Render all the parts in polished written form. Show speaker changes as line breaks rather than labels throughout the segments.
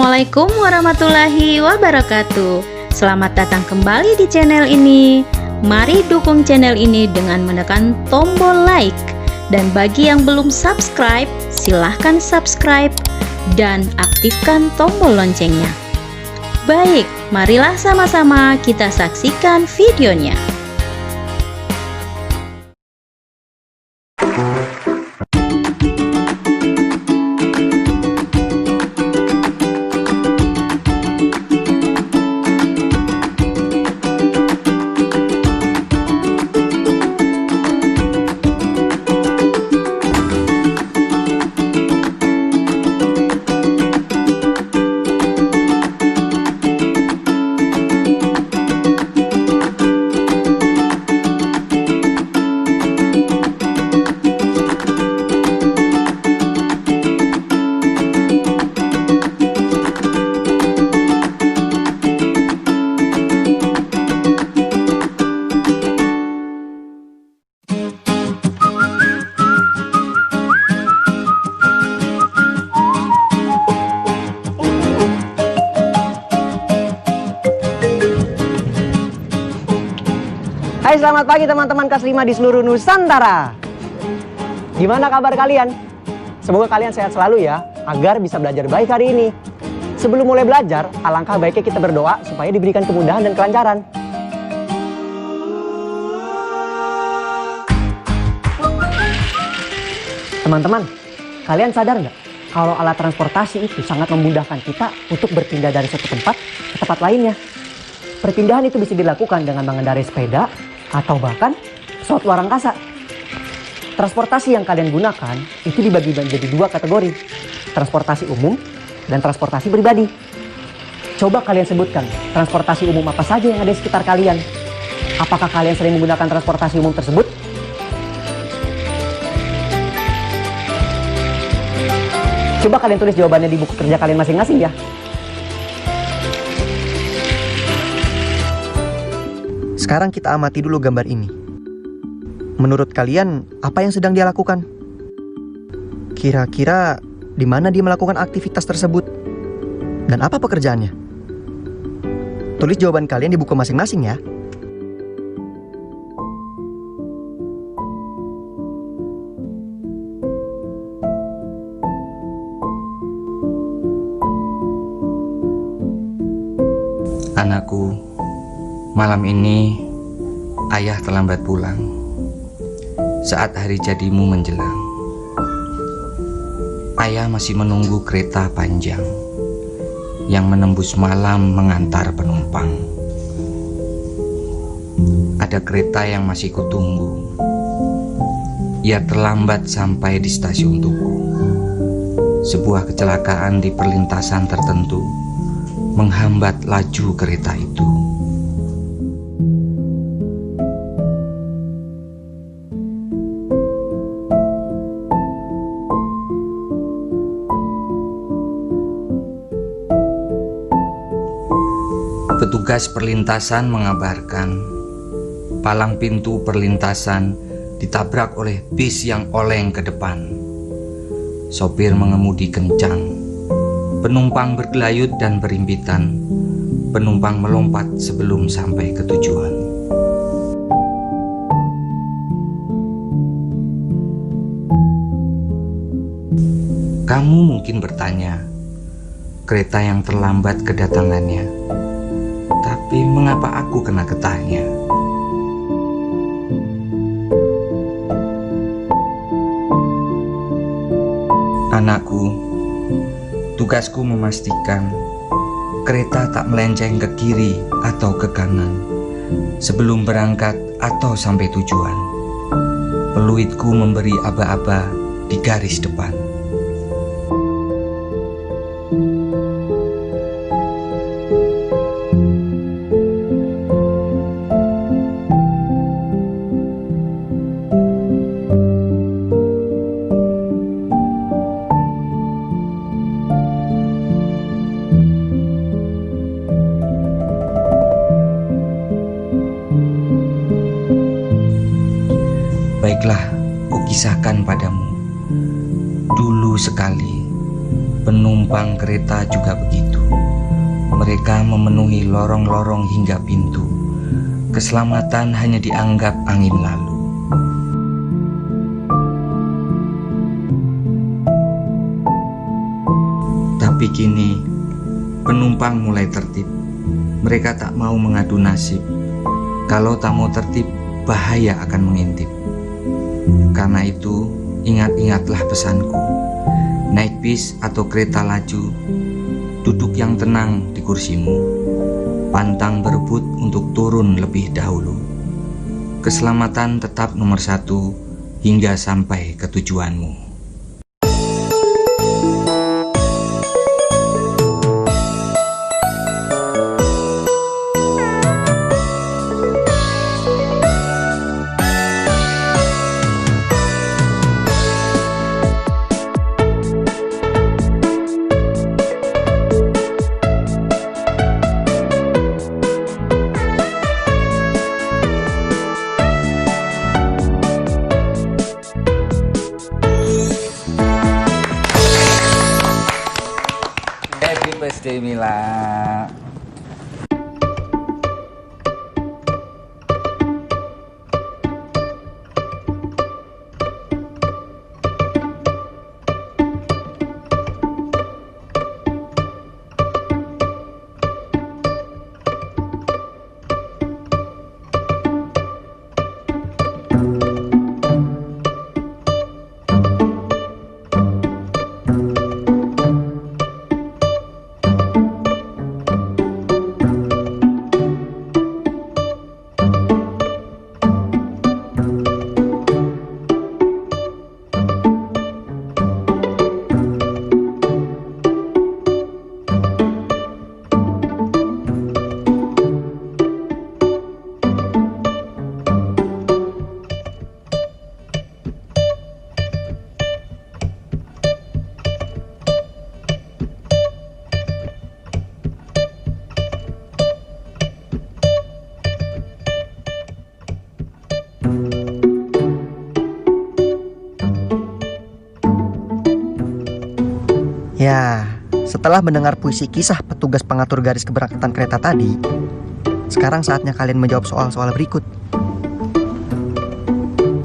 Assalamualaikum warahmatullahi wabarakatuh. Selamat datang kembali di channel ini. Mari dukung channel ini dengan menekan tombol like. Dan bagi yang belum subscribe, silahkan subscribe dan aktifkan tombol loncengnya. Baik, marilah sama-sama kita saksikan videonya.
Hai, selamat pagi teman-teman kelas 5 di seluruh Nusantara. Gimana kabar kalian? Semoga kalian sehat selalu ya, agar bisa belajar baik hari ini. Sebelum mulai belajar, alangkah baiknya kita berdoa supaya diberikan kemudahan dan kelancaran. Teman-teman, kalian sadar nggak kalau alat transportasi itu sangat memudahkan kita untuk berpindah dari satu tempat ke tempat lainnya. Perpindahan itu bisa dilakukan dengan mengendarai sepeda atau bahkan pesawat luar angkasa. Transportasi yang kalian gunakan itu dibagi menjadi dua kategori, transportasi umum dan transportasi pribadi. Coba kalian sebutkan transportasi umum apa saja yang ada di sekitar kalian. Apakah kalian sering menggunakan transportasi umum tersebut? Coba kalian tulis jawabannya di buku kerja kalian masing-masing ya. Sekarang kita amati dulu gambar ini. Menurut kalian, apa yang sedang dia lakukan? Kira-kira di mana dia melakukan aktivitas tersebut? Dan apa pekerjaannya? Tulis jawaban kalian di buku masing-masing ya.
Anakku, malam ini ayah terlambat pulang saat hari jadimu menjelang. Ayah masih menunggu kereta panjang yang menembus malam mengantar penumpang. Ada kereta yang masih kutunggu. Ia terlambat sampai di stasiun Tugu. Sebuah kecelakaan di perlintasan tertentu menghambat laju kereta itu. Petugas perlintasan mengabarkan palang pintu perlintasan ditabrak oleh bis yang oleng ke depan. Sopir mengemudi kencang. Penumpang bergelayut dan berimpitan. Penumpang melompat sebelum sampai ke tujuan. Kamu mungkin bertanya, kereta yang terlambat kedatangannya, tapi mengapa aku kena getahnya? Anakku, tugasku memastikan kereta tak melenceng ke kiri atau ke kanan sebelum berangkat atau sampai tujuan. Peluitku memberi aba-aba di garis depan. Baiklah, kukisahkan padamu. Dulu sekali, Penumpang kereta juga begitu. Mereka memenuhi lorong-lorong hingga pintu. Keselamatan hanya dianggap angin lalu. Tapi kini penumpang mulai tertib. Mereka tak mau mengadu nasib. Kalau tak mau tertib, bahaya akan mengintip. Karena itu, ingat-ingatlah pesanku. Naik bis atau kereta laju, duduk yang tenang di kursimu. Pantang berebut untuk turun lebih dahulu. Keselamatan tetap nomor satu hingga sampai ke tujuanmu.
Happy birthday Mila.
Ya, setelah mendengar puisi kisah petugas pengatur garis keberangkatan kereta tadi, sekarang saatnya kalian menjawab soal-soal berikut.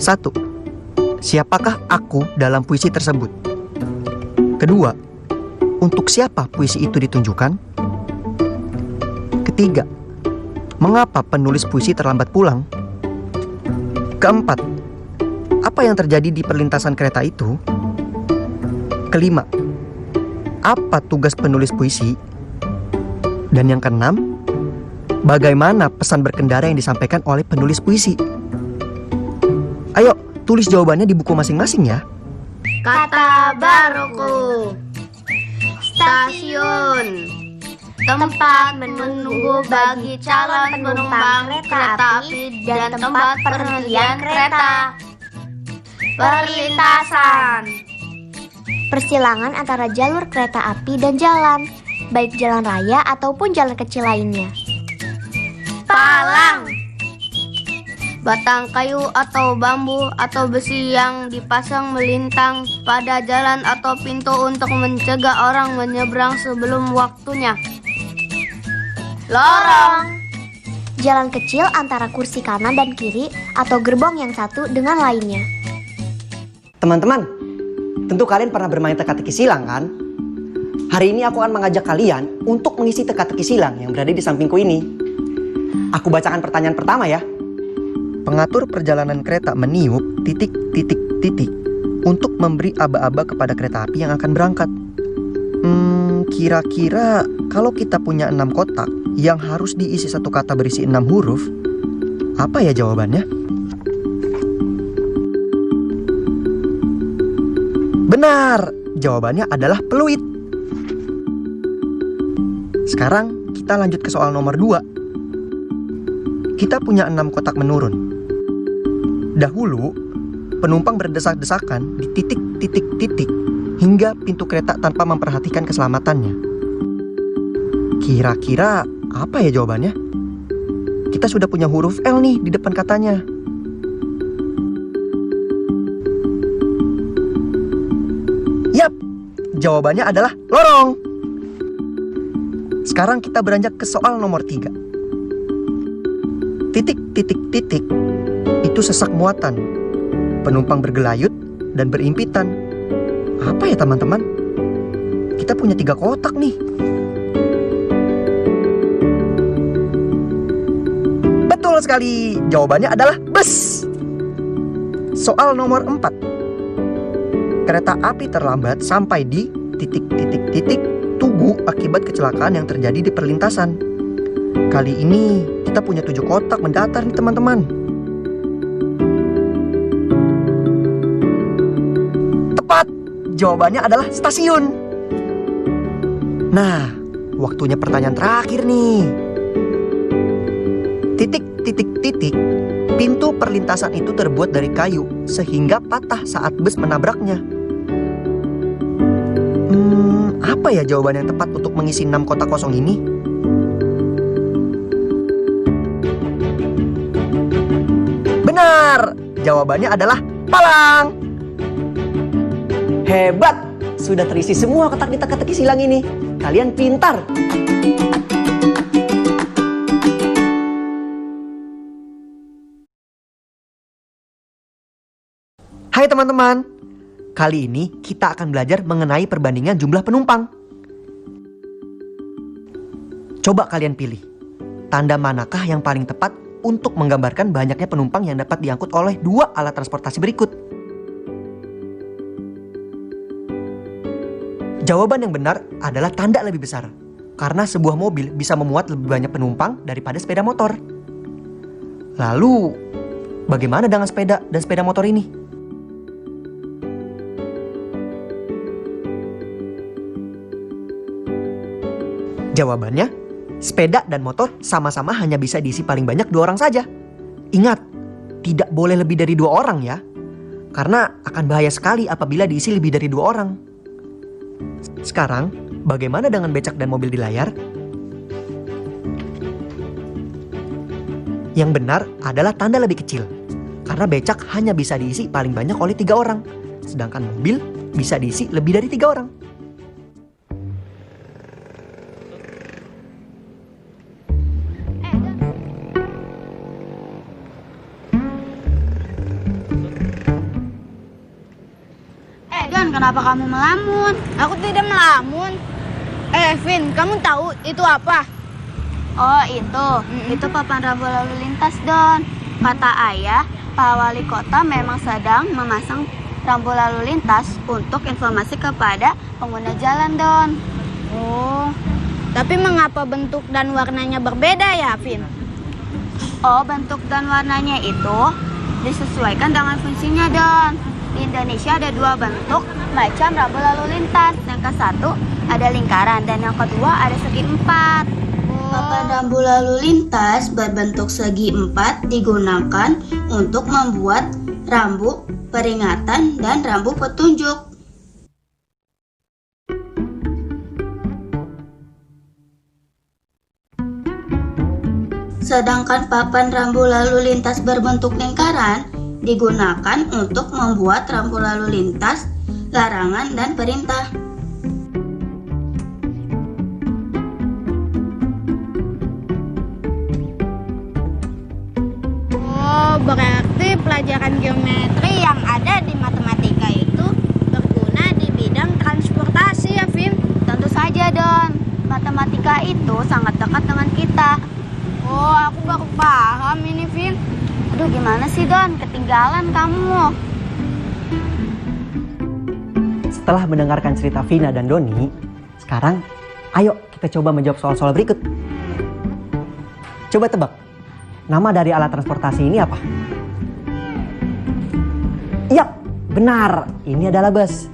1. Siapakah aku dalam puisi tersebut? Kedua, untuk siapa puisi itu ditunjukkan? Ketiga, mengapa penulis puisi terlambat pulang? Keempat, apa yang terjadi di perlintasan kereta itu? Kelima, apa tugas penulis puisi? Dan yang keenam, bagaimana pesan berkendara yang disampaikan oleh penulis puisi? Ayo, tulis jawabannya di buku masing-masing ya.
Kata baruku. Stasiun. Tempat menunggu bagi calon penumpang kereta api dan tempat perhentian kereta. Perlintasan.
Persilangan antara jalur kereta api dan jalan, baik jalan raya ataupun jalan kecil lainnya.
Palang. Batang kayu atau bambu atau besi yang dipasang melintang pada jalan atau pintu untuk mencegah orang menyeberang sebelum waktunya. Lorong.
Jalan kecil antara kursi kanan dan kiri atau gerbong yang satu dengan lainnya.
Teman-teman, tentu kalian pernah bermain teka-teki silang kan? Hari ini aku akan mengajak kalian untuk mengisi teka-teki silang yang berada di sampingku ini. Aku bacakan pertanyaan pertama ya. Pengatur perjalanan kereta meniup ... untuk memberi aba-aba kepada kereta api yang akan berangkat. Kira-kira kalau kita punya 6 kotak yang harus diisi satu kata berisi 6 huruf, apa ya jawabannya? Benar, jawabannya adalah peluit. Sekarang kita lanjut ke soal nomor 2. Kita punya 6 kotak menurun. Dahulu, penumpang berdesak-desakan di titik hingga pintu kereta tanpa memperhatikan keselamatannya. Kira-kira apa ya jawabannya? Kita sudah punya huruf L nih di depan katanya. Yap,
jawabannya adalah lorong. Sekarang kita beranjak ke soal nomor 3. Titik, titik, titik itu sesak muatan. Penumpang bergelayut dan berimpitan. Apa ya teman-teman? Kita punya 3 kotak nih. Betul sekali, jawabannya adalah bus. Soal nomor 4. Kereta api terlambat sampai di titik, titik, titik Tugu akibat kecelakaan yang terjadi di perlintasan. Kali ini kita punya 7 kotak mendatar nih teman-teman. Tepat, jawabannya adalah stasiun. Nah, waktunya pertanyaan terakhir nih. Titik, titik, titik. Pintu perlintasan itu terbuat dari kayu sehingga patah saat bus menabraknya. Apa ya jawaban yang tepat untuk mengisi 6 kotak kosong ini? Benar, jawabannya adalah palang.
Hebat, sudah terisi semua kotak di teka-teki silang ini. Kalian pintar.
Hai teman-teman, kali ini kita akan belajar mengenai perbandingan jumlah penumpang. Coba kalian pilih, tanda manakah yang paling tepat untuk menggambarkan banyaknya penumpang yang dapat diangkut oleh 2 alat transportasi berikut? Jawaban yang benar adalah tanda lebih besar, karena sebuah mobil bisa memuat lebih banyak penumpang daripada sepeda motor. Lalu, bagaimana dengan sepeda dan sepeda motor ini? Jawabannya, sepeda dan motor sama-sama hanya bisa diisi paling banyak 2 orang saja. Ingat, tidak boleh lebih dari 2 orang ya. Karena akan bahaya sekali apabila diisi lebih dari 2 orang. Sekarang, bagaimana dengan becak dan mobil di layar? Yang benar adalah tanda lebih kecil. Karena becak hanya bisa diisi paling banyak oleh 3 orang. Sedangkan mobil bisa diisi lebih dari 3 orang.
Kenapa kamu melamun? Aku tidak melamun. Vin, kamu tahu itu apa? Oh, itu papan rambu lalu lintas, Don. Kata ayah, Pak Wali Kota memang sedang memasang rambu lalu lintas untuk informasi kepada pengguna jalan, Don. Oh, tapi mengapa bentuk dan warnanya berbeda ya, Vin? Oh, bentuk dan warnanya itu disesuaikan dengan fungsinya, Don. Di Indonesia ada 2 bentuk macam rambu lalu lintas. Yang ke satu ada lingkaran dan yang kedua ada segi 4. Papan rambu lalu lintas berbentuk segi 4 digunakan untuk membuat rambu peringatan dan rambu petunjuk. Sedangkan papan rambu lalu lintas berbentuk lingkaran digunakan untuk membuat rambu lalu lintas, larangan, dan perintah. Oh, berarti pelajaran geometri yang ada di matematika itu berguna di bidang transportasi ya, Vin? Tentu saja, Don. Matematika itu sangat dekat dengan kita. Oh, aku baru paham ini, Vin. Aduh, gimana sih, Don? Ketinggalan kamu.
Setelah mendengarkan cerita Vina dan Doni, sekarang ayo kita coba menjawab soal-soal berikut. Coba tebak, nama dari alat transportasi ini apa? Yap, benar. Ini adalah bus.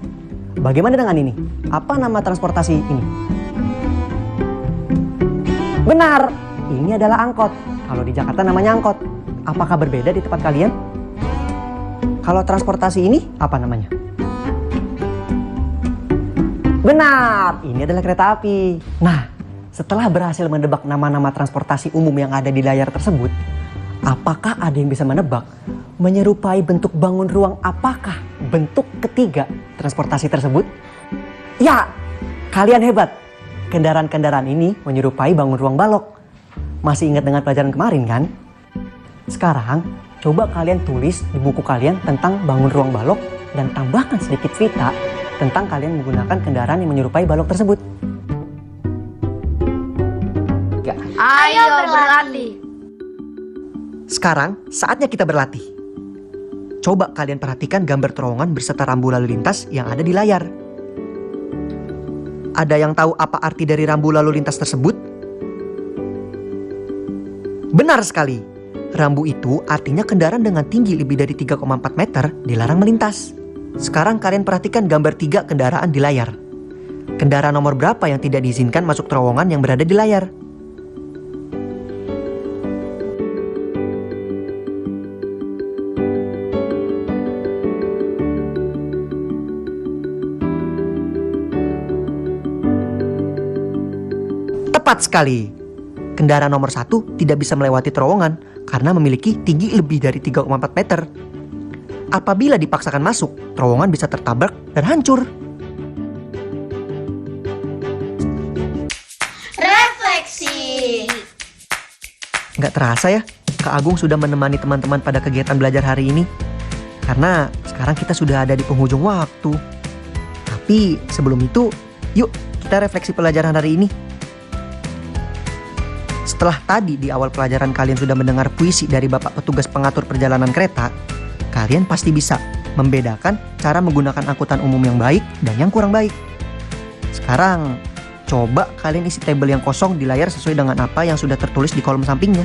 Bagaimana dengan ini? Apa nama transportasi ini? Benar, ini adalah angkot. Kalau di Jakarta namanya angkot. Apakah berbeda di tempat kalian? Kalau transportasi ini apa namanya? Benar, ini adalah kereta api. Nah, setelah berhasil menebak nama-nama transportasi umum yang ada di layar tersebut, apakah ada yang bisa menebak menyerupai bentuk bangun ruang apakah bentuk ketiga transportasi tersebut? Ya, kalian hebat. Kendaraan-kendaraan ini menyerupai bangun ruang balok. Masih ingat dengan pelajaran kemarin kan? Sekarang, coba kalian tulis di buku kalian tentang bangun ruang balok dan tambahkan sedikit cerita tentang kalian menggunakan kendaraan yang menyerupai balok tersebut.
Ayo berlatih.
Sekarang saatnya kita berlatih. Coba kalian perhatikan gambar terowongan beserta rambu lalu lintas yang ada di layar. Ada yang tahu apa arti dari rambu lalu lintas tersebut? Benar sekali. Rambu itu artinya kendaraan dengan tinggi lebih dari 3,4 meter dilarang melintas. Sekarang kalian perhatikan gambar 3 kendaraan di layar. Kendaraan nomor berapa yang tidak diizinkan masuk terowongan yang berada di layar? Tepat sekali. Kendaraan nomor 1 tidak bisa melewati terowongan karena memiliki tinggi lebih dari 3,4 meter. Apabila dipaksakan masuk, terowongan bisa tertabrak dan hancur.
Refleksi.
Nggak terasa ya, Kak Agung sudah menemani teman-teman pada kegiatan belajar hari ini. Karena sekarang kita sudah ada di penghujung waktu. Tapi sebelum itu, yuk kita refleksi pelajaran hari ini. Setelah tadi di awal pelajaran kalian sudah mendengar puisi dari Bapak Petugas Pengatur Perjalanan Kereta, kalian pasti bisa membedakan cara menggunakan angkutan umum yang baik dan yang kurang baik. Sekarang, coba kalian isi tabel yang kosong di layar sesuai dengan apa yang sudah tertulis di kolom sampingnya.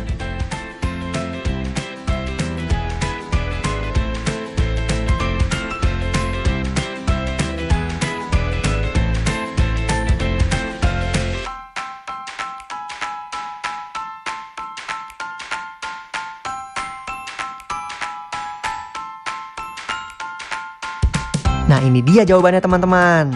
Nah, ini dia jawabannya teman-teman.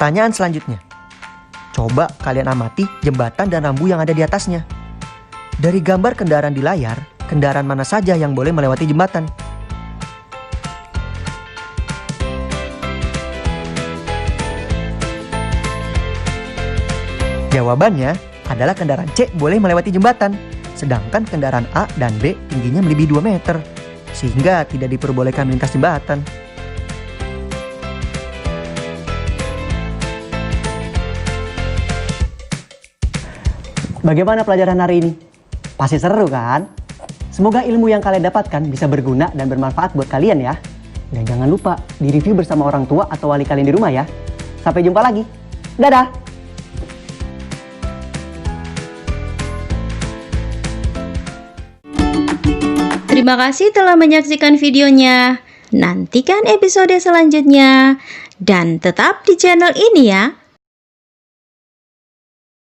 Pertanyaan selanjutnya. Coba kalian amati jembatan dan rambu yang ada di atasnya. Dari gambar kendaraan di layar, kendaraan mana saja yang boleh melewati jembatan? Jawabannya adalah kendaraan C boleh melewati jembatan, sedangkan kendaraan A dan B tingginya melebihi 2 meter, sehingga tidak diperbolehkan melintas jembatan.
Bagaimana pelajaran hari ini? Pasti seru kan? Semoga ilmu yang kalian dapatkan bisa berguna dan bermanfaat buat kalian ya. Dan jangan lupa di-review bersama orang tua atau wali kalian di rumah ya. Sampai jumpa lagi. Dadah!
Terima kasih telah menyaksikan videonya. Nantikan episode selanjutnya. Dan tetap di channel ini ya.